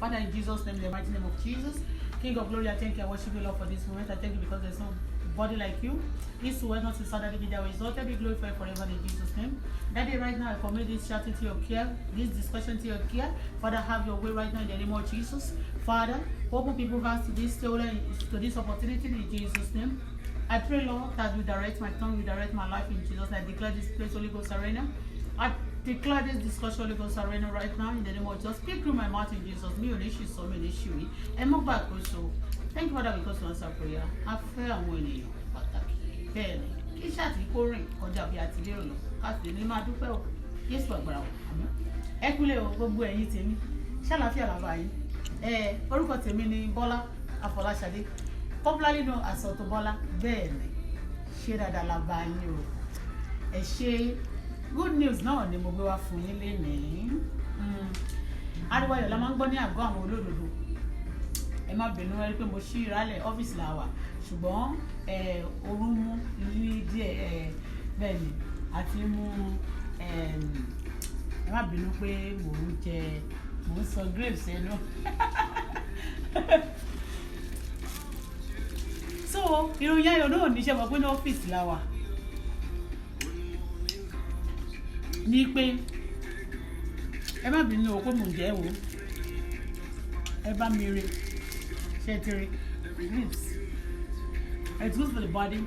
Father, in Jesus' name, in the mighty name of Jesus, King of glory, I thank you, I worship you, Lord, for this moment. I thank you because there's no body like you. This word not to Father, be thou exalted, be glorified forever in Jesus' name. Daddy, right now, I commit this chat into your care, this discussion to your care. Father, have your way right now in the name of Jesus. Father, open people's hearts to this opportunity in Jesus' name. I pray, Lord, that you direct my tongue, you direct my life in Jesus. I declare this place, Holy Ghost Arena. I declare this discussion, Holy Ghost Arena, right now in the name of Jesus. Speak through my mouth in Jesus' name. And move back also. Thank you, Father, because you answer prayer. I feel I'm winning. Bẹ́ẹ̀ni kí ṣáàtì kó rìn kọjá bí a ti lérò lọ káàtì ní máa dúpẹ́ o Jésù àgbàrá o àmín. Ẹ kúlẹ̀ o gbogbo ẹ̀yin tèmi ṣàlàáfíà làbà yín. Orúkọ tèmi ni Bọ́lá Afọláṣadé, popularly known as Auto Bọ́lá. Bẹ́ẹ̀ni ṣé dáadáa làbà yín o. Ẹ ṣe good news náà ni mo gbé wá fún yín lénìí. Ariwo ayọ̀ la máa ń gbọ́ ní àgọ́ àwọn olódodo. Ẹ má bínú ẹ rí pé mo ṣí ìrálẹ̀ ọ́fíìsì là wà ṣùgbọ́n ooru mú ní díẹ̀ bẹ́ẹ̀ ni àti mú ẹ má bínú pé mò ń sọ grapes ẹnu. So ìròyìn ayọ̀ náà níṣẹ́ mọ̀ pé ní ọ́fíìsì là wà ní pé ẹ má bínú o pé mò ń jẹ́ o ẹ bá mi rí ṣe ti rí grapes. It's good for the body.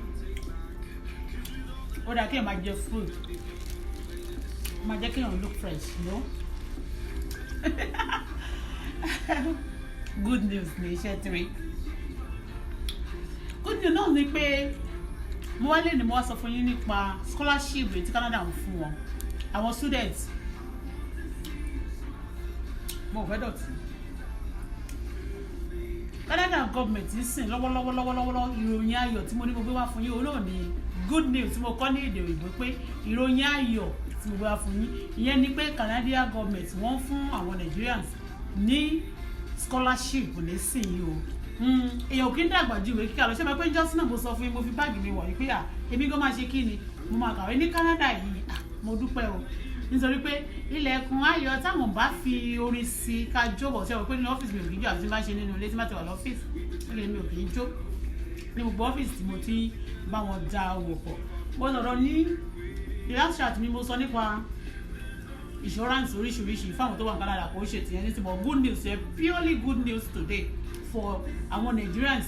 Ó dà kéèyàn máa jẹ fruit. Ó máa jẹ́ kéèyàn look fresh, you know. Good news ni iṣẹ́ tiri. Good news náà ni pé mo wá lè ní mo wá sọ fún yín nípa scholarship tí Canada ń fún wọn. Àwọn students. Mo fẹ́ dọ̀tí. Canada government ń sìn lọ́wọ́lọ́wọ́ ìròyìn ayọ̀ tí mo ní mo gbé wá fún yín òun náà ni good news tí mo kọ́ ní èdè òyìnbó pé ìròyìn ayọ̀ tí mo gbé wá fún yín ìyẹn ni pé Canadian government wọ́n fún àwọn Nigerians ní scholarship ní sìn yìí o. Èèyàn kì í dàgbà ju ìwé kíkà lọ ṣé mo pé jọ́sìn náà mo sọ fún yín mo fi báàgì mi wọ̀ yìí pé èmi gan máa ṣe kí ni mo máa kàwé ní Canada yìí mo dúpẹ́ o nítorí pé ilẹ̀kùn ayọ̀ táwọn bá fi orin sí ká jóbọ̀ ṣe wọ́n pé ní ọ́fíìsì mi ò kì í jó àbí tí bá ṣe nínú ilé tí bá ti wà lọ́fíìsì ilé mi ò kì í jó ní gbogbo ọ́fíìsì tí mo ti bá wọn dá owó pọ̀. Mo sọ̀rọ̀ ní last chat mi mo sọ nípa insurance oríṣiríṣi fáwọn tó wà ní Canada kò ṣe tìyẹn ní ti bọ̀ good news purely good news today for àwọn Nigerians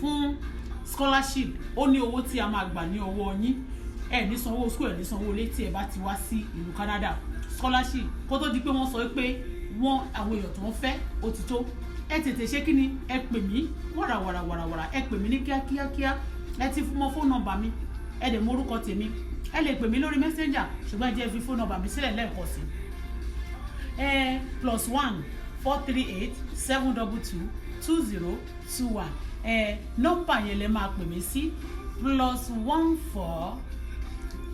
fún scholarship. Ó ní owó tí a máa gbà ní ọwọ́ yín ẹ ní sanwó school ẹ ní sanwó ilé tí ẹ bá ti wá sí ìlú Canada scholarship kó tó di pé wọ́n sọ pé wọ́n àwọn èèyàn tó ń fẹ́ ó ti tó. Ẹ tètè ṣe kí ni ẹ pè mí wàràwàrà ẹ pè mí ní kíákíá ẹ ti fún mọ fóònù nọ́mbà mi ẹ dẹ̀ mọ orúkọ tèmi ẹ lè pè mí lórí messenger ṣùgbọ́n ẹ jẹ́ fi fóònù nọ́mbà mi sílẹ̀ lẹ́ẹ̀kan sí +1 438 722 2021 nọ́mbà yẹn lè máa pè mí sí +14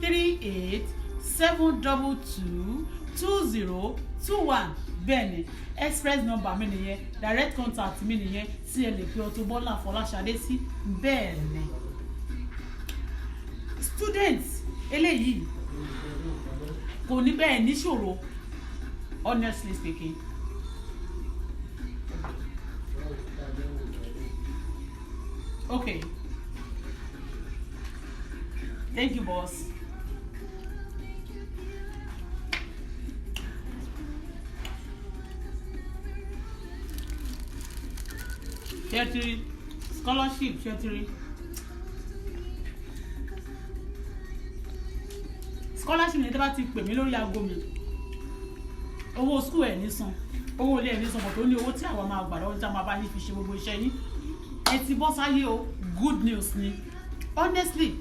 38 722 2021 bẹ́ẹ̀ ni express number mi nìyẹn direct contact mi nìyẹn tí ẹ lè pe Auto Bọ́lá Afọláṣadé sí bẹ́ẹ̀ ni. Students eléyìí kò ní bẹ́ẹ̀ níṣòro honestly speaking. Okay, thank you boss. Ṣẹ́tìrì scholarship ṣẹ́tìrì scholarship ní tẹ́ bá ti pè mí lórí aago mi owó school ẹ̀ ní san owó ilé ẹ̀ ní san bọ̀ tó ní owó tí àwọn máa gbà lọ́wọ́ tí a máa bá yín fi ṣe gbogbo iṣẹ́ yín ẹ ti bọ́ sáyé o good news ni honestly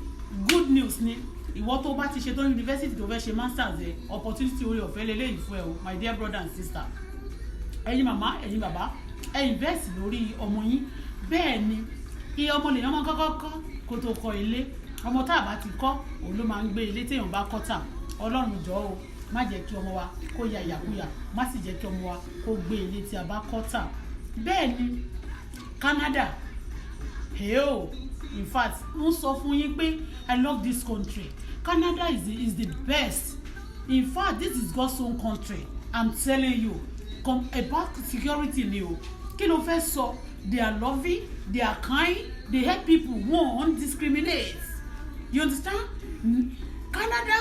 good news ni ìwọ tó bá ti ṣe tó university tó fẹ́ ṣe masters ẹ opportunity orí ọ̀fẹ́ lélẹ́yìn fún ẹ o my dear brother and sister ẹ̀yin màmá ẹ̀yin bàbá ẹ invest lórí ọmọ yín bẹ́ẹ̀ ni iye ọmọ lèèyàn máa kọ́kọ́ kọ́ kó tó kọ́ ilé ọmọ tá a bá ti kọ́ òun ló máa ń gbé ilé téèyàn bá kọ́ tà Ọlọ́run jọ̀ọ́ o má jẹ́ kí ọmọ wa kó ya ìyàkúyà má sì jẹ́ kí ọmọ wa kó gbé ilé tí a bá kọ́ tà bẹ́ẹ̀ ni Canada in fact wọ́n sọ fún yín pé I love this country Canada is the best in fact this is God's own country I'm telling you about security ni o kí ló fẹ́ sọ they are loving they are kind they help people won't discriminate you understand Canada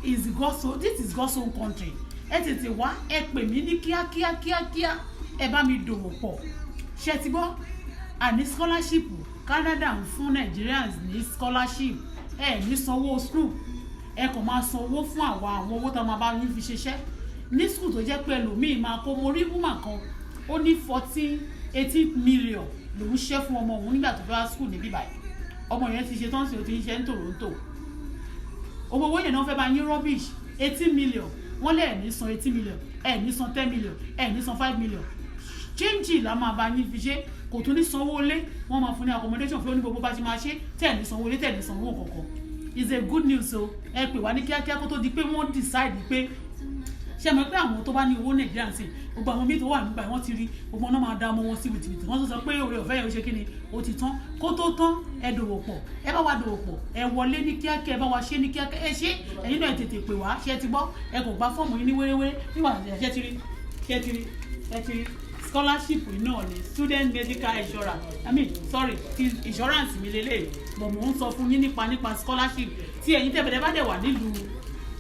is God's own this is God's own country ẹ tètè wá ẹ pè mí ní kíákíá ẹ bá mi dòwò pọ̀ ṣe ti gbọ́ àní scholarship Canada ń fún Nigerians ní scholarship ẹ ní sanwó school ẹ kàn máa sanwó fún àwọn owó tó máa bá yín fi ṣiṣẹ́ ní school tó jẹ́ pé ẹlòmíì máa kó mo rí woman kan ó ní 18 million lòún ṣẹ́ fún ọmọ òun nígbà tó fẹ́ wá school níbí báyìí ọmọ yẹn ti ṣe tán sí o ti ń ṣe ní Toronto owó yẹn náà fẹ́ bá yín rubbish 18 million wọ́n lẹ̀ ní san 18 million ẹ̀ ní san 10 million ẹ̀ ní san 5 million change la máa bá yín fi ṣe kò tún ní sanwó lé wọ́n máa fún ní accommodation fún ní gbogbo bá ṣe máa ṣe tẹ̀ ní sanwó lé tẹ̀ ní sanwó kọ̀ọ̀kan is a good news o ẹ pè wá ní kíákíá kó tó di pé wọ́n decide pé ṣe mọ̀ pé àwọn tó bá ní owó Nàìjíríà sí gbogbo àwọn míì tó wà nígbà wọ́n ti rí gbogbo náà máa dá ọmọ wọn sí wìtìwìtì wọ́n tó sọ pé oore ọ̀fẹ́ yẹn ó ṣe kí ni ó ti tán kó tó tán ẹ dòwò pọ̀ ẹ bá wa dòwò pọ̀ ẹ wọlé ní kíákíá ẹ bá wa ṣe ní kíákíá ẹ ṣe ẹ̀yin náà ẹ tètè pè wá ṣe ti gbọ́ ẹ kò gba fọ́ọ̀mù yín ní wéréwéré nígbà ṣe ti rí scholarship náà ni student medical insurance insurance mi lélẹ̀ bọ̀ mò ń sọ fún yín nípa scholarship tí ẹ̀yin tẹ̀bẹ̀rẹ̀ bá dẹ̀ wà nílùú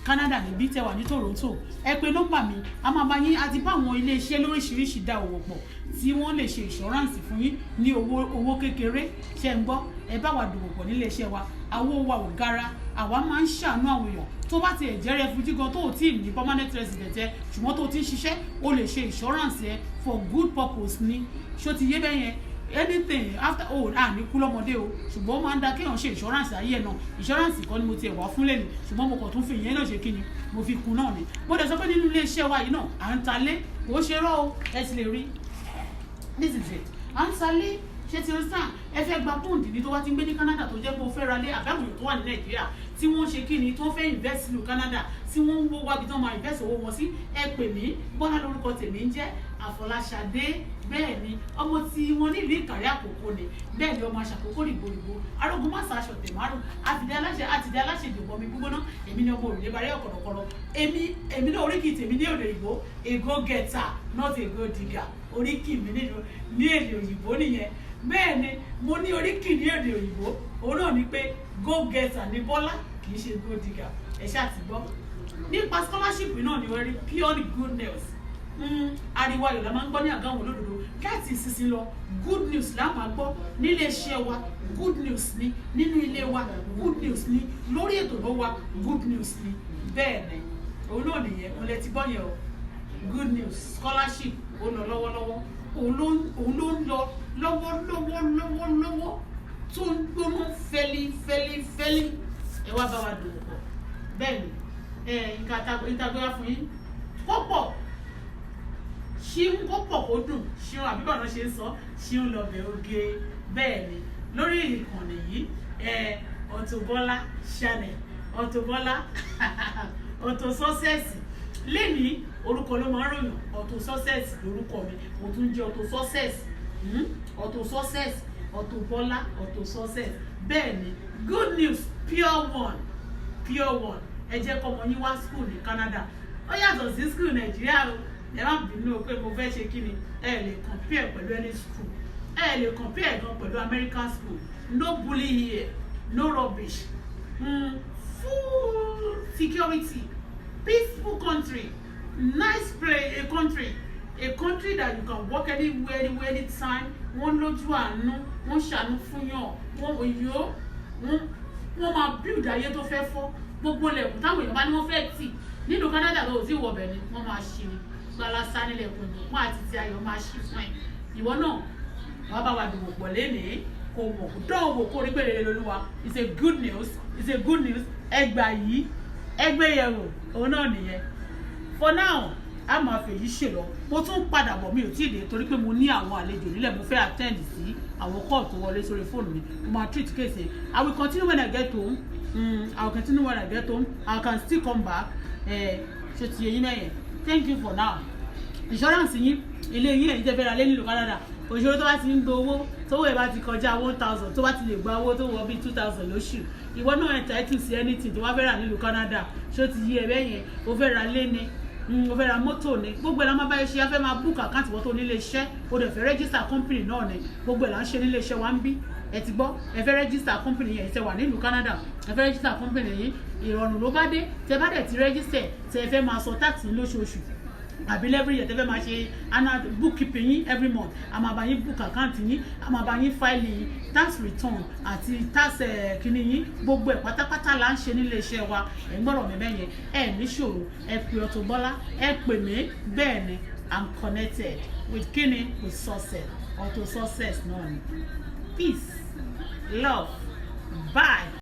Canada níbí tẹ́ wà ní Toronto ẹ pè nọ́mbà mi a máa bá yín àti bá àwọn iléeṣẹ́ lóríṣiríṣi dá owó pọ̀ tí wọ́n lè ṣe insurance fún yín ní owó kékeré ṣe ń gbọ́ ẹ bá wa dòwò pọ̀ nílé iṣẹ́ wa àwo wa ò gara àwa máa ń ṣàánú àwọn èèyàn tó bá ti ẹ̀jẹ̀ refugee gan tó ò tí ì ní permanent resident ẹ ṣùgbọ́n tó ti ń ṣiṣẹ́ o lè ṣe insurance ẹ for good purpose ni ṣó ti yé bẹ́yẹn anything after ní kú lọ́mọdé o ṣùgbọ́n ó máa ń da kéèyàn ṣe insurance ayé ẹ̀ náà insurance kan ni mo ti ẹ̀ wá fún lẹ́nu ṣùgbọ́n mo kàn tún fi ìyẹn náà ṣe kí ni mo fi kun náà ni bó dẹ̀ sọ pé nínú iléeṣẹ́ wa yìí náà à ń talé kò ṣe rọ́ o ẹ ti lè rí this is it à ń talé ṣe ti rí sàn ẹ fẹ́ gba pọ́ùndì ní tó wá ti ń gbé ní Canada tó jẹ́ pé o fẹ́ ra lé àbáwòrán tó wà ní Nàìjíríà tí wọ́n ṣe kí ni tó fẹ́ invest ní Canada tí wọ́n ń wó wábi tó máa invest owó wọn sí ẹ pè mí Bọ́lá lórúkọ tèmi ń jẹ́ Àfọláṣadé bẹ́ẹ̀ ni ọmọ tí wọ́n nílùú Ìkàrẹ́ Àkókò ni bẹ́ẹ̀ ni ọmọ aṣàkókò rìgbòrìgbò arógun máṣá aṣọ tèmárùn àtìdé aláṣẹ ìdìbò mi gbígbóná èmi ni ọmọ òrùlé barẹ́ ọ̀kọ̀rọ̀kọ̀rọ̀ èmi náà oríkì tèmi ní èdè òyìnbó ego getter not ego digger oríkì mi ní èdè òyìnbó nìyẹn bẹ́ẹ̀ ni mo ní oríkì ní èdè òyìnbó òun náà ni pé go getter ní Bọ́lá kì í ṣe go digger ẹ ṣáà ti gbọ́ nípa scholarship náà ni wọ́n rí pure good news ariwo ayọ̀ la máa ń gbọ́ ní àgáwọn olódodo láti ìsinsin lọ good news la máa gbọ́ nílé iṣẹ́ wa good news ni nínú ilé wa good news ni lórí ètò ló wa good news ni bẹ́ẹ̀ ni òun náà nìyẹn òun lè ti gbọ́ yẹn o good news scholarship ó lọ lọ́wọ́lọ́wọ́ òun ló ń lọ lọ́wọ́ tó ń gbóná fẹ́lí ẹ wá bá wa dòwò pọ̀ bẹ́ẹ̀ ni nǹkan ìtagbéra fún yín kó pọ̀ ṣíún kó pọ̀ kó dùn ṣíún àbí bàbá ṣe ń sọ ṣíún lọ́bẹ̀ oge bẹ́ẹ̀ ni lórí ìkànnì yìí Auto Bola Channel Auto Bola Auto Success lẹ́ni orúkọ ló máa ń ròyìn Auto Success lórúkọ mi mo tún jẹ́ Auto Success Auto Success Auto Bola Auto Success bẹ́ẹ̀ ni good news pure one ẹ jẹ́ kọ́ ọmọ yín wá school ní Canada ó yàtọ̀ sí school Nàìjíríà o ẹ má bínú pé mo fẹ́ ṣe kí ni ẹ lè compare pẹ̀lú any school ẹ lè compare gan pẹ̀lú American school no bully here no rubbish full security peaceful country nice a country that you can walk anywhere anytime wọ́n lójú àánú wọ́n ṣàánú fún yàn wọ́n máa build ayé tó fẹ́ fọ́ gbogbo lẹ̀kùn táwọn èèyàn bá ní wọ́n fẹ́ tì nínú Canada ló ti wọ̀ bẹ̀ ni wọ́n máa ṣe ni gbalasa nílẹ̀kùn ìgbọ̀n àti ti ayọ̀ máa ṣí fún ẹ̀ ìwọ náà wàá bá wa dìbò pọ̀ lénìí kò mọ̀ kó dán owó kó rí pé rere lolúwa it's a good news ẹgbà yìí ẹgbẹ́ yẹ̀wò òun náà nìyẹn for now a máa fèyí ṣe lọ mo tún padà bọ̀ mi ò tí ì dé torí pé mo ní àwọn àlejò nílẹ̀ mo fẹ́ attend sí àwọn call tó wọlé sórí fóònù mi mo máa treat case I will continue when I get home I can still come back ṣe ti yẹyin mẹ́yẹn thank you for now insurance yín ilé yín èyí tẹ́ fẹ́ ra lé nílùú Canada òṣèré tó bá ti ń gba owó tówó ẹ̀ bá ti kọjá 1000 tó bá ti lè gba owó tó wọ bí 2000 lóṣù ìwọ náà entitled sí anything tó wá fẹ́ rà nílùú Canada ṣó ti yí ẹ bẹ́yẹn o fẹ́ ra lé ni o fẹ́ ra mọ́tò ni gbogbo ẹ̀ la máa bá ẹ ṣe a fẹ́ máa book account wọ́n tó nílé iṣẹ́ o dẹ̀ fẹ́ register company náà ni gbogbo ẹ̀ là ń ṣe nílé iṣẹ́ wa ń bí ẹ ti gbọ́ ẹ fẹ́ register company yẹn ẹ wà nílùú Canada ẹ fẹ́ register company yìí ìrọ̀rùn ló bá dé tẹ bá dẹ̀ ti register tẹ fẹ́ máa sọ tax lóṣooṣù àbí every year tẹ fẹ́ máa ṣe annual bookkeeping yín every month a máa bá yín book account yín a máa bá yín file tax return àti tax kìíní yín gbogbo ẹ̀ pátápátá là ń ṣe nílé iṣẹ́ wa ẹ̀ ń gbọ́dọ̀ mi bẹ́ẹ̀ yẹn ẹ̀ níṣòro ẹ pè Auto Bola ẹ pè mí bẹ́ẹ̀ ni I'm connected with kíni with success Auto Success náà ni peace love bye.